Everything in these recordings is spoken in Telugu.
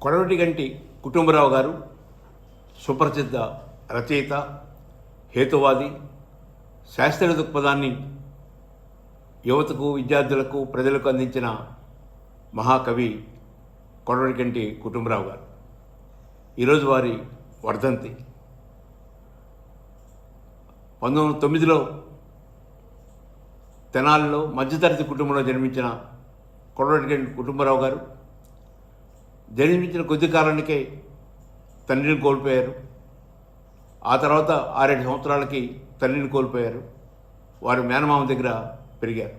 కొడవటిగంటి కుటుంబరావు గారు సుప్రసిద్ధ రచయిత, హేతువాది, శాస్త్రీయ దృక్పథాన్ని యువతకు, విద్యార్థులకు, ప్రజలకు అందించిన మహాకవి కొడవటిగంటి కుటుంబరావు గారు. ఈరోజు వారి వర్ధంతి. 1909లో తెనాలిలో మధ్యతరగతి కుటుంబంలో జన్మించిన కొడవటిగంటి కుటుంబరావు గారు జన్మించిన కొద్ది కాలానికే తండ్రిని కోల్పోయారు. ఆ తర్వాత 6-7 సంవత్సరాలకి తల్లిని కోల్పోయారు. వారి మేనమామ దగ్గర పెరిగారు.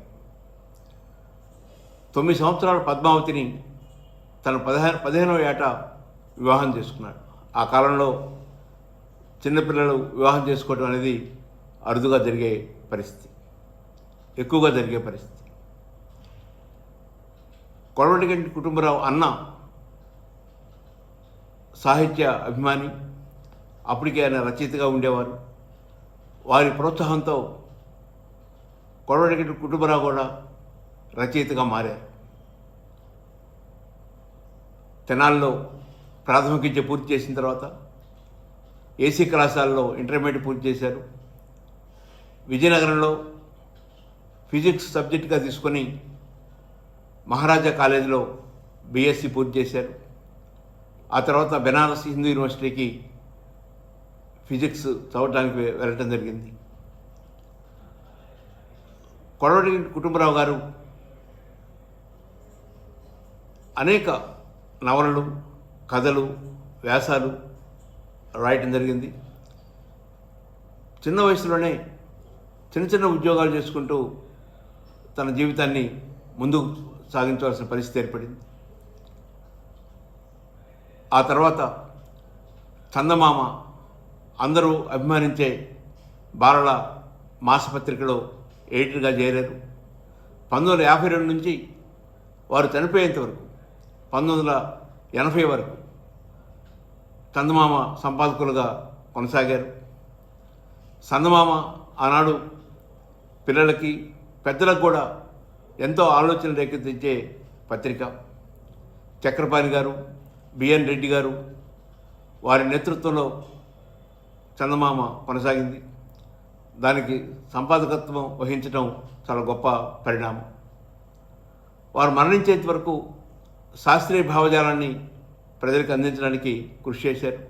9 సంవత్సరాల పద్మావతిని తన 15వ ఏట వివాహం చేసుకున్నాడు. ఆ కాలంలో చిన్నపిల్లలు వివాహం చేసుకోవడం అనేది అరుదుగా జరిగే పరిస్థితి, ఎక్కువగా జరిగే పరిస్థితి. కొడవటిగంటి కుటుంబరావు అన్న సాహిత్య అభిమాని, అప్పటికే ఆయన రచయితగా ఉండేవారు. వారి ప్రోత్సాహంతో కొడవటిగంటి కుటుంబరావు కూడా రచయితగా మారారు. తెనాల్లో ప్రాథమిక విద్య పూర్తి చేసిన తర్వాత ఏసీ కళాశాలలో ఇంటర్మీడియట్ పూర్తి చేశారు. విజయనగరంలో ఫిజిక్స్ సబ్జెక్టుగా తీసుకొని మహారాజా కాలేజీలో బీఎస్సీ పూర్తి చేశారు. ఆ తర్వాత బెనారస్ హిందూ యూనివర్సిటీకి ఫిజిక్స్ చదవడానికి వెళ్ళటం జరిగింది. కొడవటిగంటి కుటుంబరావు గారు అనేక నవలలు, కథలు, వ్యాసాలు రాయటం జరిగింది. చిన్న వయసులోనే చిన్న ఉద్యోగాలు చేసుకుంటూ తన జీవితాన్ని ముందుకు సాగించవలసిన పరిస్థితి ఏర్పడింది. ఆ తర్వాత చందమామ అందరూ అభిమానించే బాలల మాసపత్రికలో ఎడిటర్గా చేరారు. 1952 నుంచి వారు చనిపోయేంత వరకు 1980 వరకు చందమామ సంపాదకులుగా కొనసాగారు. చందమామ ఆనాడు పిల్లలకి, పెద్దలకు కూడా ఎంతో ఆలోచన రేకెత్తించే పత్రిక. చక్రపాణి గారు, బిఎన్ రెడ్డి గారు వారి నేతృత్వంలో చందమామ కొనసాగింది. దానికి సంపాదకత్వం వహించడం చాలా గొప్ప పరిణామం. వారు మరణించేంత వరకు శాస్త్రీయ భావజాలాన్ని ప్రజలకు అందించడానికి కృషి చేశారు.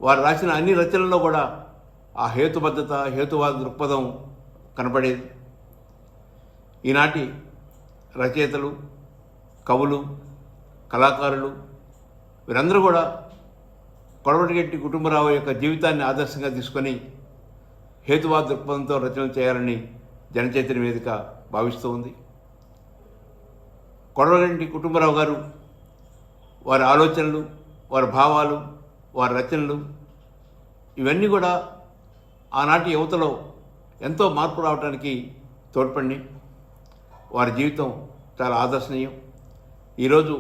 వారు రాసిన అన్ని రచనల్లో కూడా ఆ హేతుబద్ధత, హేతువాద దృక్పథం కనపడేది. ఈనాటి రచయితలు, కవులు, కళాకారులు వీరందరూ కూడా కొడవటిగంటి కుటుంబరావు యొక్క జీవితాన్ని ఆదర్శంగా తీసుకొని హేతువాద దృక్పథంతో రచనలు చేయాలని జనచైతన్య వేదిక భావిస్తూ ఉంది. కొడవటిగంటి కుటుంబరావు గారు వారి ఆలోచనలు, వారి భావాలు, వారి రచనలు ఇవన్నీ కూడా ఆనాటి యువతలో ఎంతో మార్పు రావడానికి తోడ్పడి వారి జీవితం చాలా ఆదర్శనీయం. ఈరోజు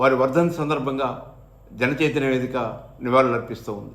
వారి వర్ధంతి సందర్భంగా జనచైతన్య వేదిక నివాళులర్పిస్తూ ఉంది.